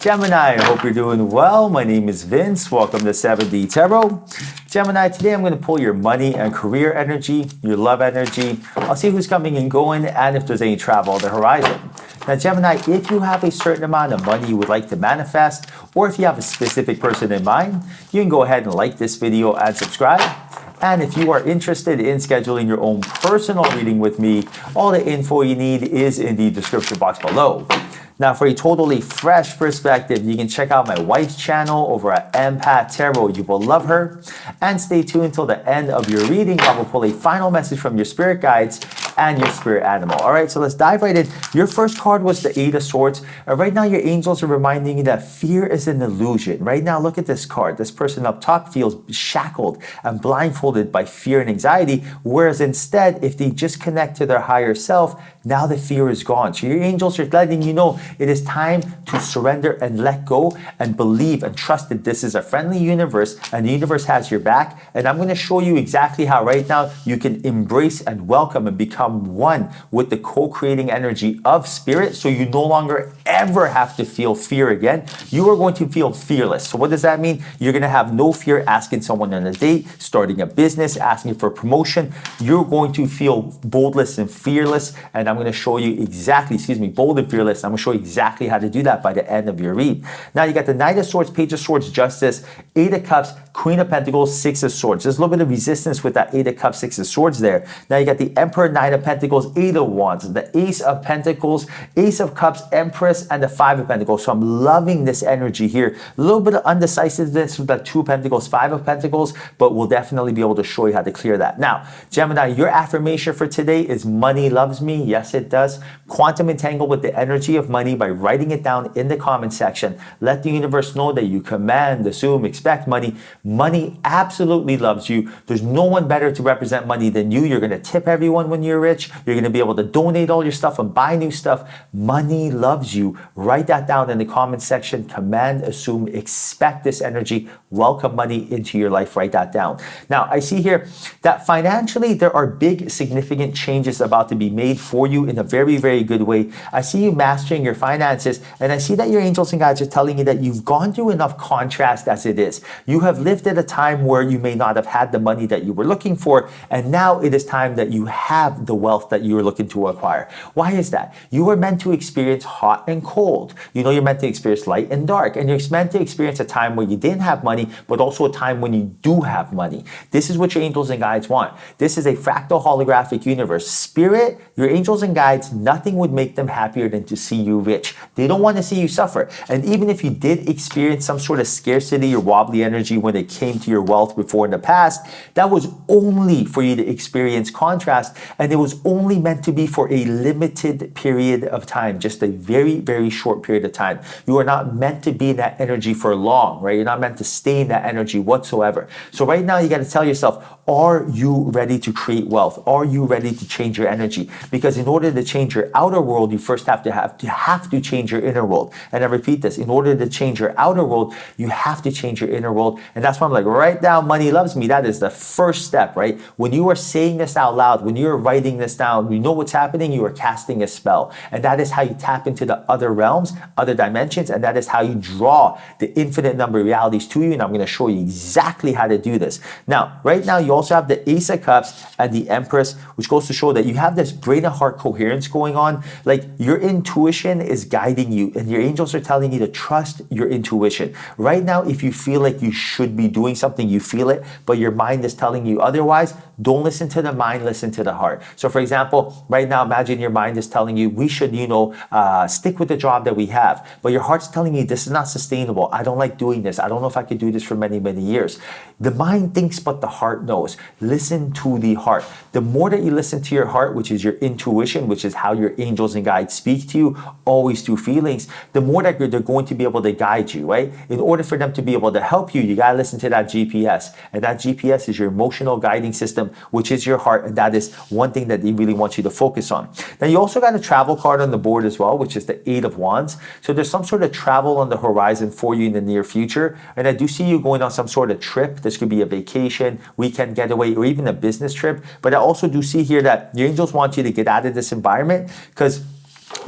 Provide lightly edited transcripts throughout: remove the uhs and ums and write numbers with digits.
Gemini, I hope you're doing well. My name is Vince. Welcome to 7D Tarot. Gemini, today I'm going to pull your money and career energy, your love energy. I'll see who's coming and going and if there's any travel on the horizon. Now, Gemini, if you have a certain amount of money you would like to manifest, or if you have a specific person in mind, you can go ahead and like this video and subscribe. And if you are interested in scheduling your own personal reading with me, all the info you need is in the description box below. Now, for a totally fresh perspective, you can check out my wife's channel over at Empath Tarot. You will love her. And stay tuned till the end of your reading. I will pull a final message from your spirit guides and your spirit animal. All right, so let's dive right in. Your first card was the Eight of Swords. Right now, your angels are reminding you that fear is an illusion. Right now, look at this card. This person up top feels shackled and blindfolded by fear and anxiety, whereas instead, if they just connect to their higher self, now the fear is gone. So your angels are letting you know it is time to surrender and let go and believe and trust that this is a friendly universe and the universe has your back. And I'm going to show you exactly how right now you can embrace and welcome and become one with the co-creating energy of spirit, so you no longer ever have to feel fear again. You are going to feel fearless. So what does that mean? You're going to have no fear asking someone on a date, starting a business, asking for promotion. You're going to feel boldless and fearless. And I'm going to show you exactly, bold and fearless. I'm going to show you exactly how to do that by the end of your read. Now you got the Knight of Swords, Page of Swords, Justice, Eight of Cups, Queen of Pentacles, Six of Swords. There's a little bit of resistance with that Eight of Cups, Six of Swords there. Now you got the Emperor, Nine of Pentacles, Eight of Wands, the Ace of Pentacles, Ace of Cups, Empress, and the Five of Pentacles. So I'm loving this energy here. A little bit of undecisiveness with that Two of Pentacles, Five of Pentacles, but we'll definitely be able to show you how to clear that. Now, Gemini, your affirmation for today is money loves me. Yes, it does. Quantum entangle with the energy of money by writing it down in the comment section. Let the universe know that you command, assume, expect money. Money absolutely loves you. There's no one better to represent money than you. You're going to tip everyone when you're rich. You're going to be able to donate all your stuff and buy new stuff. Money loves you. Write that down in the comment section. Command, assume, expect this energy. Welcome money into your life. Write that down. Now, I see here that financially there are big, significant changes about to be made for you in a very, very good way. I see you mastering your finances, and I see that your angels and guides are telling you that you've gone through enough contrast as it is. You have lived at a time where you may not have had the money that you were looking for, and now it is time that you have the wealth that you were looking to acquire. Why is that? You were meant to experience hot and cold. You know, you're meant to experience light and dark, and you're meant to experience a time where you didn't have money, but also a time when you do have money. This is what your angels and guides want. This is a fractal holographic universe. Spirit, your angels and guides, nothing would make them happier than to see you rich. They don't want to see you suffer. And even if you did experience some sort of scarcity or wobbly energy when it came to your wealth before in the past, that was only for you to experience contrast, and it was only meant to be for a limited period of time, just a very, very short period of time. You are not meant to be in that energy for long, right? You're not meant to stay in that energy whatsoever. So right now you got to tell yourself, are you ready to create wealth? Are you ready to change your energy? Because in order to change your outer world, you first have to change your inner world. And I repeat this, in order to change your outer world, you have to change your inner world. And that's why I'm like, write down money loves me. That is the first step, right? When you are saying this out loud, when you're writing this down, you know what's happening, you are casting a spell. And that is how you tap into the other realms, other dimensions, and that is how you draw the infinite number of realities to you. And I'm going to show you exactly how to do this. Now, right now, you also have the Ace of Cups and the Empress, which goes to show that you have this brain and heart coherence going on. Like your intuition is guiding you, and your angels are telling you to trust your intuition. Right now, if you feel like you should be doing something, you feel it, but your mind is telling you otherwise, don't listen to the mind, listen to the heart. So for example, right now, imagine your mind is telling you we should, stick with the job that we have, but your heart's telling you this is not sustainable. I don't like doing this. I don't know if I could do this for many, many years. The mind thinks, but the heart knows. Listen to the heart. The more that you listen to your heart, which is your intuition, which is how your angels and guides speak to you, always through feelings, the more that they're going to be able to guide you, right? In order for them to be able to help you, you got to listen to that GPS. And that GPS is your emotional guiding system, which is your heart. And that is one thing that they really want you to focus on. Now, you also got a travel card on the board as well, which is the Eight of Wands. So there's some sort of travel on the horizon for you in the near future. And I do see you going on some sort of trip. This could be a vacation, weekend getaway, or even a business trip. But I also do see here that your angels want you to get out of this environment because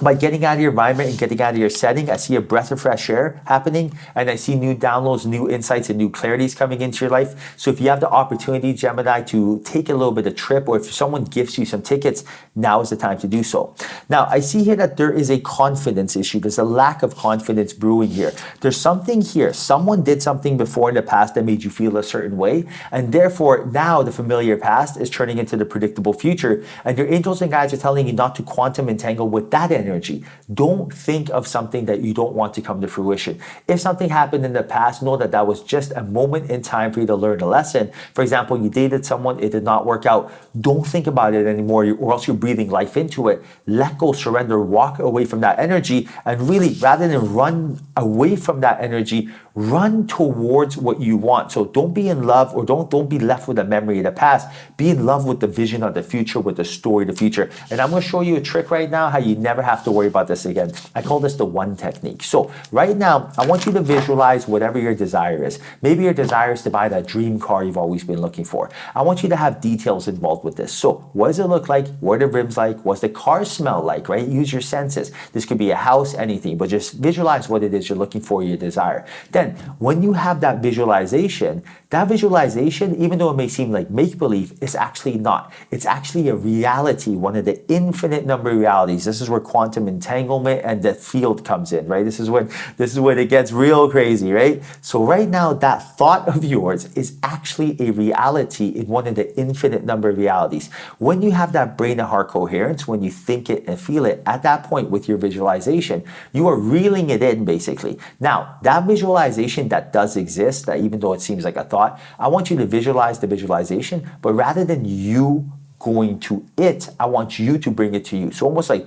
by getting out of your environment and getting out of your setting, I see a breath of fresh air happening, and I see new downloads, new insights, and new clarities coming into your life. So if you have the opportunity, Gemini, to take a little bit of trip, or if someone gives you some tickets, now is the time to do so. Now, I see here that there is a confidence issue. There's a lack of confidence brewing here. There's something here. Someone did something before in the past that made you feel a certain way, and therefore now the familiar past is turning into the predictable future, and your angels and guides are telling you not to quantum entangle with that energy. Don't think of something that you don't want to come to fruition. If something happened in the past, know that that was just a moment in time for you to learn a lesson. For example, you dated someone, it did not work out. Don't think about it anymore, or else you're breathing life into it. Let go, surrender, walk away from that energy, and really, rather than run away from that energy, run towards what you want. So don't be in love, or don't be left with a memory of the past. Be in love with the vision of the future, with the story of the future. And I'm going to show you a trick right now how you never have to worry about this again. I call this the one technique. So right now, I want you to visualize whatever your desire is. Maybe your desire is to buy that dream car you've always been looking for. I want you to have details involved with this. So what does it look like? What are the rims like? What's the car smell like, right? Use your senses. This could be a house, anything, but just visualize what it is you're looking for, your desire. Then when you have that visualization, even though it may seem like make-believe, is actually not. It's actually a reality, one of the infinite number of realities. This is where quantum entanglement and the field comes in, right? This is when it gets real crazy, right? So right now, that thought of yours is actually a reality in one of the infinite number of realities. When you have that brain and heart coherence, when you think it and feel it, at that point with your visualization, you are reeling it in, basically. Now, that visualization that does exist, that even though it seems like a thought, I want you to visualize the visualization, but rather than you going to it, I want you to bring it to you. So almost like,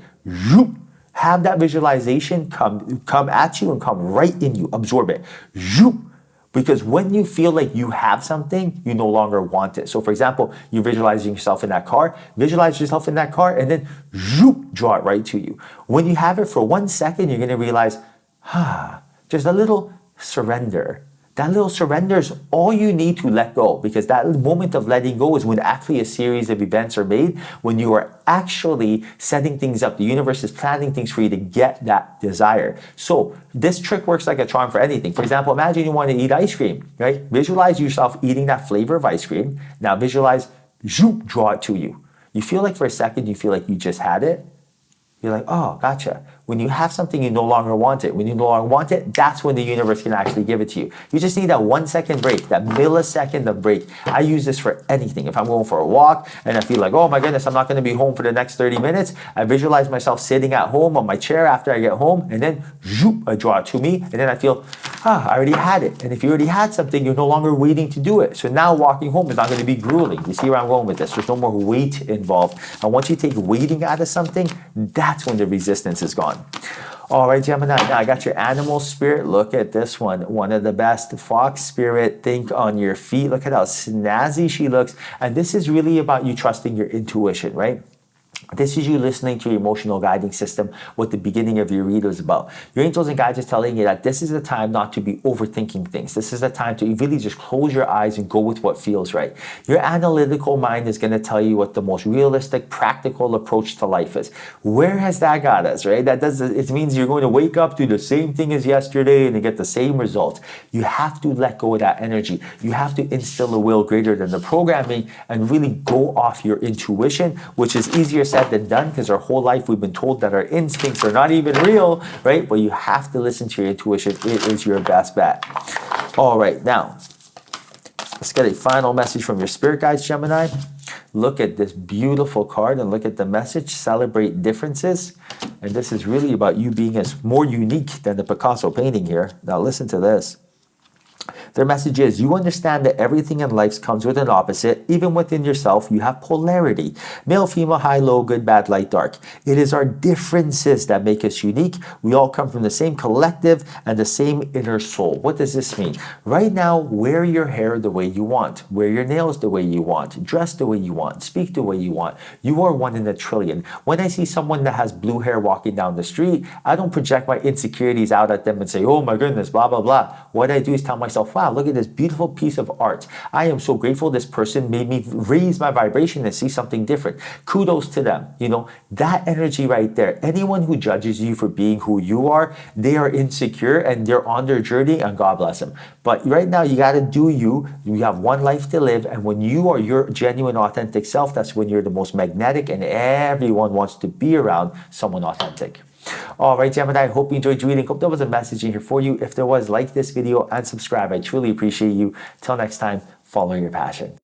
have that visualization come at you and come right in you, absorb it. Because when you feel like you have something, you no longer want it. So for example, you're visualizing yourself in that car, visualize yourself in that car, and then draw it right to you. When you have it for 1 second, you're gonna realize, just a little surrender. That little surrender is all you need to let go, because that moment of letting go is when actually a series of events are made, when you are actually setting things up. The universe is planning things for you to get that desire. So this trick works like a charm for anything. For example, imagine you want to eat ice cream, right? Visualize yourself eating that flavor of ice cream. Now visualize, draw it to you. You feel like for a second, you feel like you just had it. You're like, oh, gotcha. When you have something, you no longer want it. When you no longer want it, that's when the universe can actually give it to you. You just need that 1 second break, that millisecond of break. I use this for anything. If I'm going for a walk and I feel like, oh my goodness, I'm not going to be home for the next 30 minutes, I visualize myself sitting at home on my chair after I get home, and then I draw it to me, and then I feel, I already had it. And if you already had something, you're no longer waiting to do it. So now walking home is not going to be grueling. You see where I'm going with this? There's no more weight involved. And once you take waiting out of something, that's when the resistance is gone. All right, Gemini, now I got your animal spirit. Look at this one. One of the best. Fox spirit, think on your feet. Look at how snazzy she looks. And this is really about you trusting your intuition, right? This is you listening to your emotional guiding system, what the beginning of your read is about. Your angels and guides are telling you that this is the time not to be overthinking things. This is the time to really just close your eyes and go with what feels right. Your analytical mind is going to tell you what the most realistic, practical approach to life is. Where has that got us, right? It means you're going to wake up, do the same thing as yesterday, and you get the same results. You have to let go of that energy. You have to instill a will greater than the programming and really go off your intuition, which is easier said than done, because our whole life we've been told that our instincts are not even real, right? But you have to listen to your intuition. It is your best bet. All right, now let's get a final message from your spirit guides, Gemini. Look at this beautiful card and look at the message. Celebrate differences. And this is really about you being as more unique than the Picasso painting here. Now listen to this. Their message is, you understand that everything in life comes with an opposite. Even within yourself, you have polarity. Male, female, high, low, good, bad, light, dark. It is our differences that make us unique. We all come from the same collective and the same inner soul. What does this mean? Right now, wear your hair the way you want. Wear your nails the way you want. Dress the way you want. Speak the way you want. You are one in a trillion. When I see someone that has blue hair walking down the street, I don't project my insecurities out at them and say, oh my goodness, blah, blah, blah. What I do is tell myself, myself, wow, look at this beautiful piece of art. I am so grateful this person made me raise my vibration and see something different. Kudos to them. That energy right there. Anyone who judges you for being who you are, they are insecure and they're on their journey, and God bless them. But right now, you got to do you. You have one life to live. And when you are your genuine, authentic self, that's when you're the most magnetic and everyone wants to be around someone authentic. All right, Gemini, I hope you enjoyed reading. Hope there was a message in here for you. If there was, like this video and subscribe. I truly appreciate you. Till next time, follow your passion.